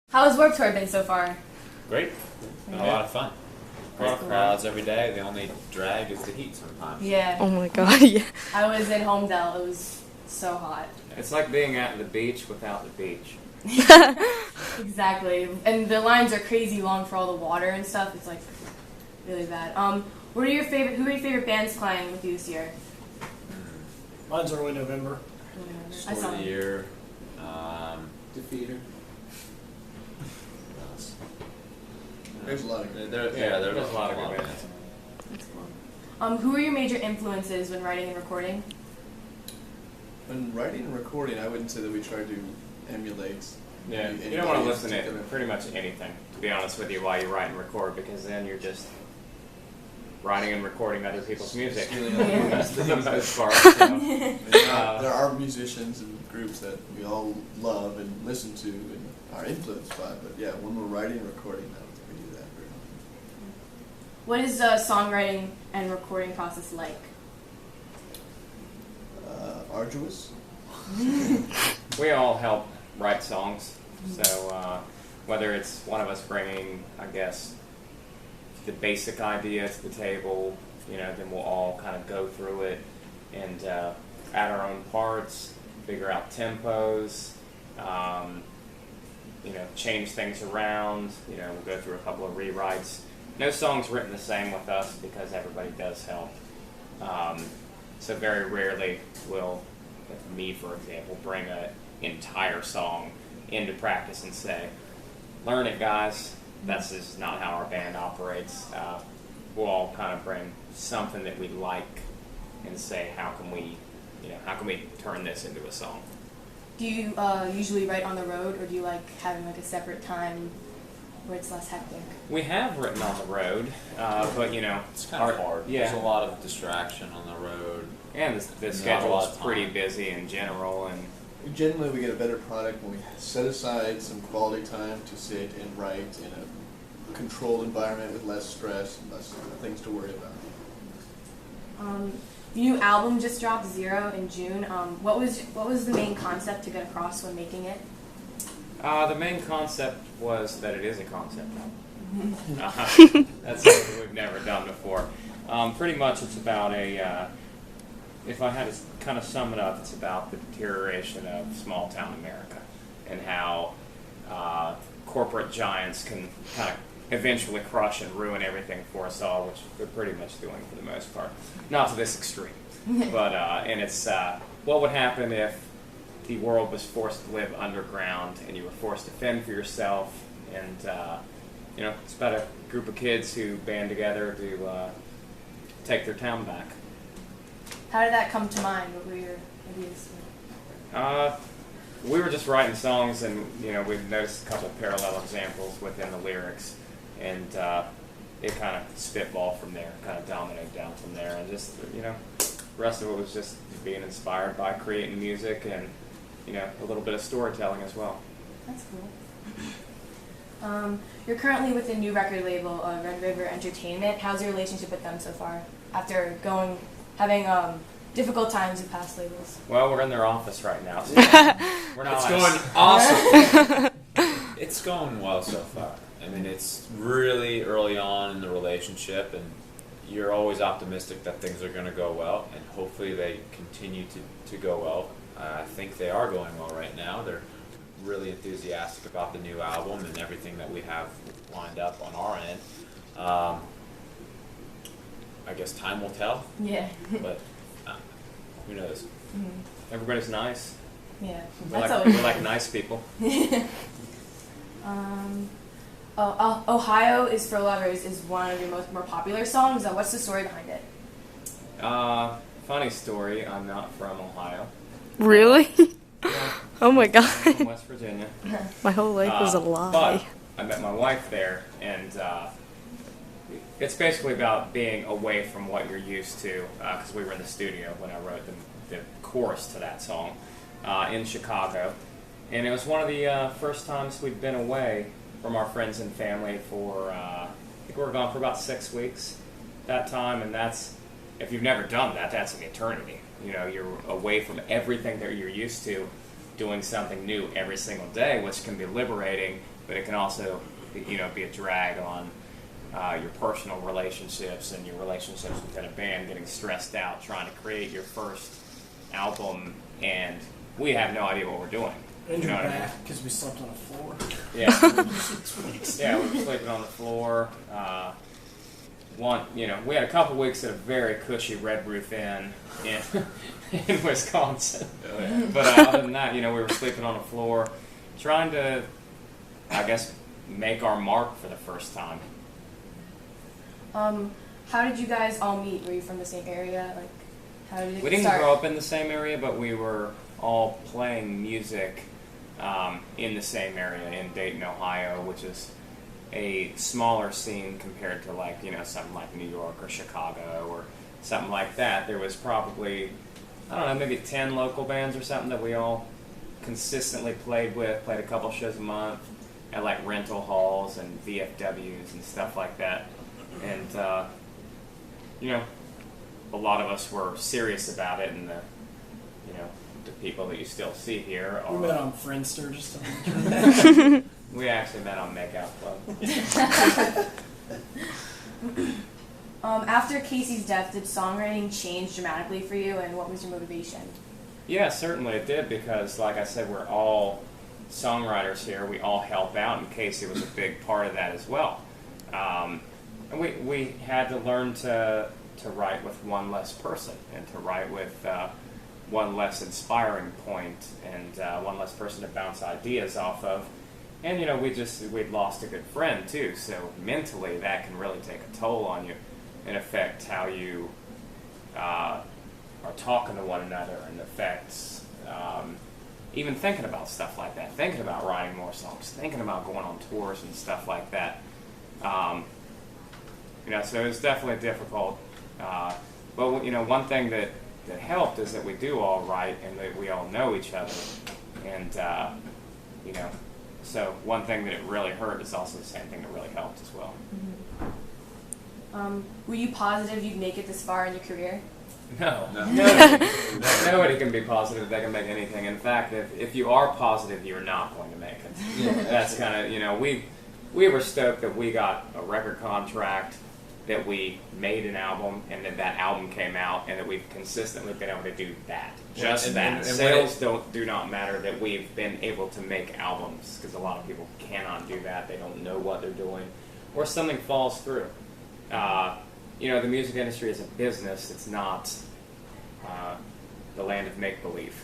How has Warped Tour been so far? Great. Been a lot of fun. Great crowds every day. The only drag is the heat sometimes. Yeah. Oh my god, yeah. I was in Homedale. It was so hot. It's like being at the beach without the beach. Exactly. And the lines are crazy long for all the water and stuff. It's like really bad. Who are your favorite bands playing with you this year? Mine's early November. I saw Story of the them. year. Defeater. There's a lot of there's a a lot of good bands. bands. That's cool. Who are your major influences when writing and recording? When writing and recording, I wouldn't say that we try to emulate. Yeah, you don't want to listen to pretty much anything, to be honest with you, while you write and record, because then you're just writing and recording other people's music. Stealing For other the people's most part. So. There are musicians and groups that we all love and listen to and are influenced by, but yeah, when we're writing and recording, I don't think we do that very often. What is the songwriting and recording process like? Arduous. We all help write songs, so whether it's one of us bringing, I guess, the basic idea to the table, then we'll all kind of go through it and add our own parts, figure out tempos, change things around, we'll go through a couple of rewrites. No song's written the same with us because everybody does help. So very rarely will me, for example, bring an entire song into practice and say, learn it, guys. That's just not how our band operates. We'll all kind of bring something that we like and say, how can we turn this into a song? Do you usually write on the road, or do you like having like a separate time where it's less hectic? We have written on the road, but It's kind of hard. Yeah. There's a lot of distraction on the road. And the Not a schedule lot is of pretty time. busy in general, and Generally, we get a better product when we set aside some quality time to sit and write in a controlled environment with less stress and less things to worry about. The new album just dropped, Zero, in June. What was the main concept to get across when making it? the main concept was that it is a concept album. That's something we've never done before. Pretty much it's about if I had to kind of sum it up, it's about the deterioration of small town America and how corporate giants can kind of eventually crush and ruin everything for us all, which they're pretty much doing for the most part. Not to this extreme. But, and it's what would happen if the world was forced to live underground and you were forced to fend for yourself, and it's about a group of kids who band together to take their town back. How did that come to mind? What were your ideas? We were just writing songs, and we've noticed a couple parallel examples within the lyrics, and it kind of spitballed from there, kind of dominoed down from there, and just the rest of it was just being inspired by creating music and a little bit of storytelling as well. That's cool. You're currently with a new record label, Red River Entertainment. How's your relationship with them so far? After having difficult times with past labels. Well, we're in their office right now, so we're not. It's going awesome. It's going well so far. I mean, it's really early on in the relationship, and you're always optimistic that things are going to go well, and hopefully they continue to go well. I think they are going well right now. They're really enthusiastic about the new album and everything that we have lined up on our end. I guess time will tell, Yeah. but who knows? Everybody's nice. Yeah. We That's like, always. we like nice people. Ohio is for Lovers is one of your more popular songs. What's the story behind it? Funny story. I'm not from Ohio. Really? Oh my I'm from god. West Virginia. My whole life was a lie. But I met my wife there, and it's basically about being away from what you're used to, because we were in the studio when I wrote the chorus to that song in Chicago. And it was one of the first times we'd been away from our friends and family for, I think we were gone for about 6 weeks that time, and if you've never done that, that's an eternity. You're away from everything that you're used to, doing something new every single day, which can be liberating but it can also, be a drag on your personal relationships and your relationships within a band, getting stressed out trying to create your first album, and we have no idea what we're doing. And You your know what I back, because we slept on the floor. Yeah, 6 weeks. yeah, we were sleeping on the floor. We had a couple weeks at a very cushy Red Roof Inn in Wisconsin. Oh, yeah. But other than that, we were sleeping on the floor, trying to, I guess, make our mark for the first time. How did you guys all meet? Were you from the same area? Like, how did it We didn't start? grow up in the same area, but we were all playing music in the same area in Dayton, Ohio, which is a smaller scene compared to something like New York or Chicago or something like that. There was probably, I don't know, maybe 10 local bands or something that we all consistently played a couple shows a month at like rental halls and VFWs and stuff like that. And, a lot of us were serious about it, and the people that you still see here We met are. on Friendster just to We actually met on Makeout Club. After Casey's death, did songwriting change dramatically for you, and what was your motivation? Yeah, certainly it did, because like I said, we're all songwriters here. We all help out, and Casey was a big part of that as well. And we had to learn to write with one less person, and to write with one less inspiring point, and one less person to bounce ideas off of. And we'd lost a good friend too, so mentally that can really take a toll on you and affect how you are talking to one another, and affects even thinking about stuff like that, thinking about writing more songs, thinking about going on tours and stuff like that. So it was definitely difficult. But one thing that helped is that we do all write, and that we all know each other, and so one thing that it really hurt is also the same thing that really helped as well. Were you positive you'd make it this far in your career? No. Nobody can be positive they can make anything. In fact, if you are positive, you're not going to make it. Yeah. That's kind of, we were stoked that we got a record contract, that we made an album, and that album came out, and that we've consistently been able to do that. Just that. And Sales do not matter, that we've been able to make albums, because a lot of people cannot do that. They don't know what they're doing, or something falls through. The music industry is a business. It's not the land of make-believe.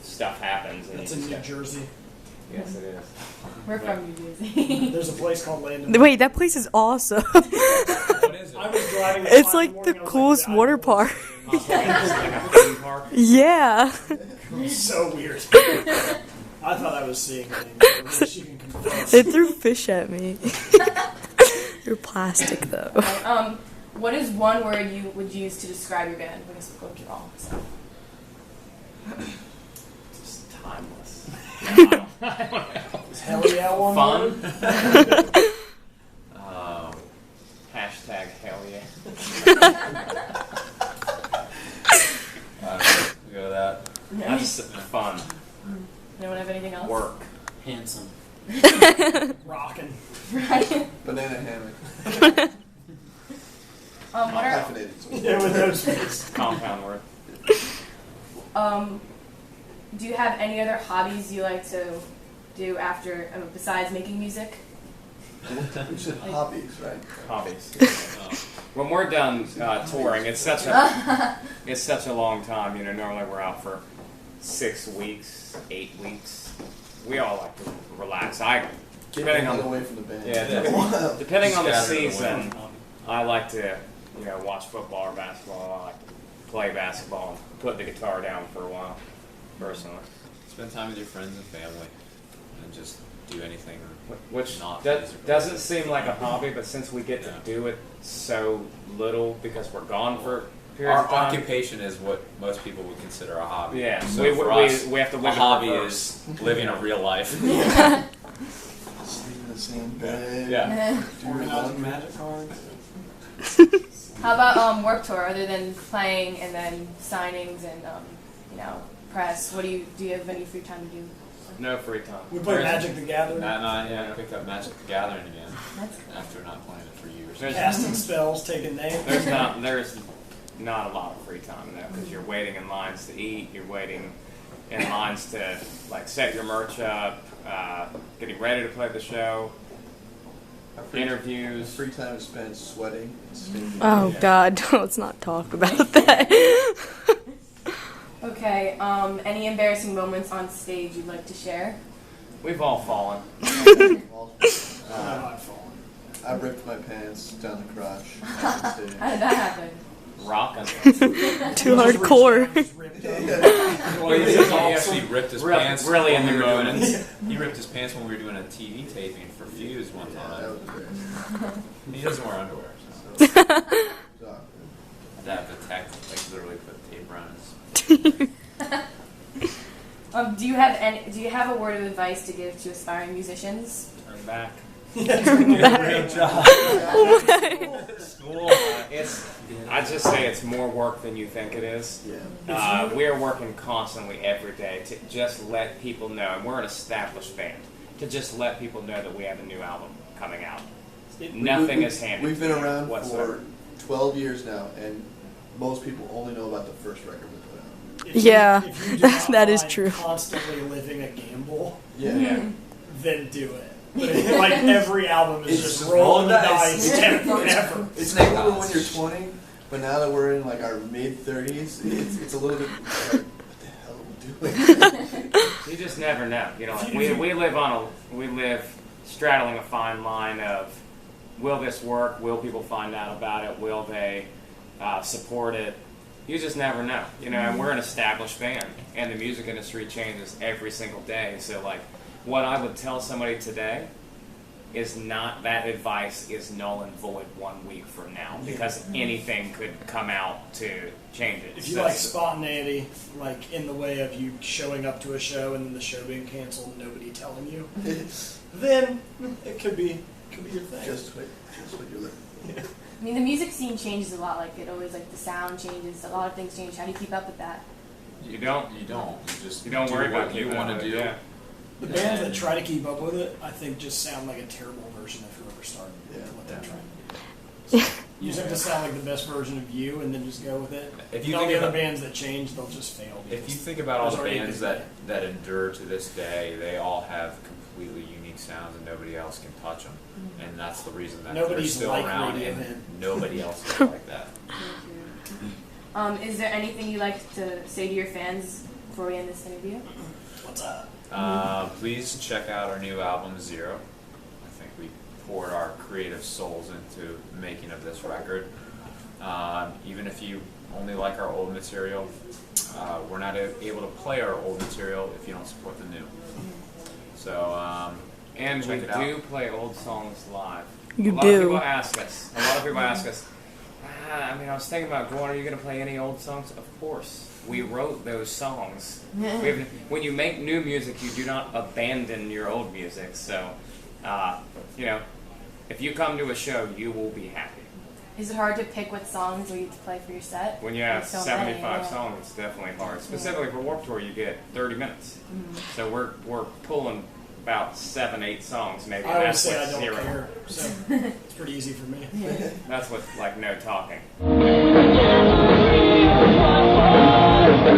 Stuff happens. And That's in New Jersey. Yes, it is. We're from New Jersey. There's a place called Land of Wait, that place is awesome. What is it? I was driving. at It's 5 in like the morning, I was coolest like, water "God, park. It's like a theme park. Yeah. It's so weird. I thought I was seeing things. She can confess. They threw fish at me. They're plastic though. Okay, what is one word you would use to describe your band? I guess we'll go through all. So. Just timeless. I don't know. Hell yeah, one Fun. word. Hashtag hell yeah. We go with that. That's just fun. Anyone have anything else? Work. Handsome. Rockin'. Right. Banana hammock. What are Hyphenated. So Yeah, with those face. Compound word. do you have any other hobbies you like to do after besides making music? we said hobbies, right? Hobbies. When we're done touring, it's such a long time. Normally we're out for 6 weeks, 8 weeks. We all like to relax. Depending on away from the band. Yeah, depending on the Scattered away. season, I like to watch football or basketball. I like to play basketball and put the guitar down for a while, personally. Spend time with your friends and family, and just do anything. Which Not musical. doesn't seem like a hobby, but since we get to do it so little because we're gone for periods Our of time. occupation is what most people would consider a hobby. Yeah, So we for us, have to a live in hobby reverse. is living a real life. Sleep in the same bed. Yeah. Do your Organizing laundry. magic cards. How about Warped Tour? Other than playing and then signings and press, what do you have any free time to do? No free time. We play There's- Magic the Gathering, Matt and I picked up Magic the Gathering again That's after not playing it for years. There's- casting spells, taking names. There's not a lot of free time though, because you're waiting in lines to eat. You're waiting in lines to like set your merch up, getting ready to play the show, Our free interviews. free time is spent sweating and stinking. Oh Yeah. God, let's not talk about that. Okay. Any embarrassing moments on stage you'd like to share? We've all fallen. I've fallen. I ripped my pants down the crotch on How stage. did that happen? Rockin'. Too hardcore. Well, he actually ripped his Really- pants. really when in the we were doing moment. He ripped his pants when we were doing a TV taping for Fuse one Yeah, that time. was great. He doesn't wear underwear, so So, that the tech like literally put tape around his. Do you have a word of advice to give to aspiring musicians? Turn back. Real job. School. I just say it's more work than you think it is. yeah. We're working constantly every day to just let people know, and we're an established band, to just let people know that we have a new album coming out. Nothing is handed. We've been around whatsoever. for 12 years now, and most people only know about the first record we put out. Yeah, if you do not that is mind true. Constantly living a gamble, Yeah. then do it. But like every album is It's just just rolling the rolling dice. dice forever. It's cool when you're 20, but now that we're in like our mid-30s, it's a little bit like, what the hell are we doing? You just never know. You know, like we live straddling a fine line of, will this work? Will people find out about it? Will they support it? You just never know. You know, and we're an established band, and the music industry changes every single day. So, like, what I would tell somebody today is not that advice is null and void 1 week from now, because anything could come out to change it. If you So- like spontaneity, like in the way of you showing up to a show and then the show being canceled and nobody telling you, then it could be your thing. Just what you're looking for. I mean, the music scene changes a lot. Like it always, like the sound changes. A lot of things change. How do you keep up with that? You don't. You don't. You just You don't do worry what about you keeping want up to with do. it, yeah. The bands that try to keep up with it, I think, just sound like a terrible version of whoever started what they're trying to do. So you just have to sound like the best version of you, and then just go with it. If you all think the other about- bands that change, they'll just fail. If because you think about all there's the already bands been that endure to this day, they all have completely unique sounds and nobody else can touch them. And that's the reason that Nobody's they're still like around Radiohead. and nobody else is like that. Is there anything you'd like to say to your fans before we end this interview? What's up? Please check out our new album, Zero. I think we poured our creative souls into the making of this record. Even if you only like our old material, we're not able to play our old material if you don't support the new. So, And check we it out. do play old songs live. You a lot of do. people ask us. A lot of people ask us. I mean, I was thinking about going. Are you going to play any old songs? Of course. We wrote those songs. When you make new music, you do not abandon your old music. So, you know, if you come to a show, you will be happy. Is it hard to pick what songs you to play for your set? When you have There's so 75 many, yeah. songs, it's definitely hard. Specifically for Warped Tour, you get 30 minutes. So we're pulling about 7, 8 songs maybe. I always That's say I what's don't zero. care, so it's pretty easy for me. That's with like no talking. The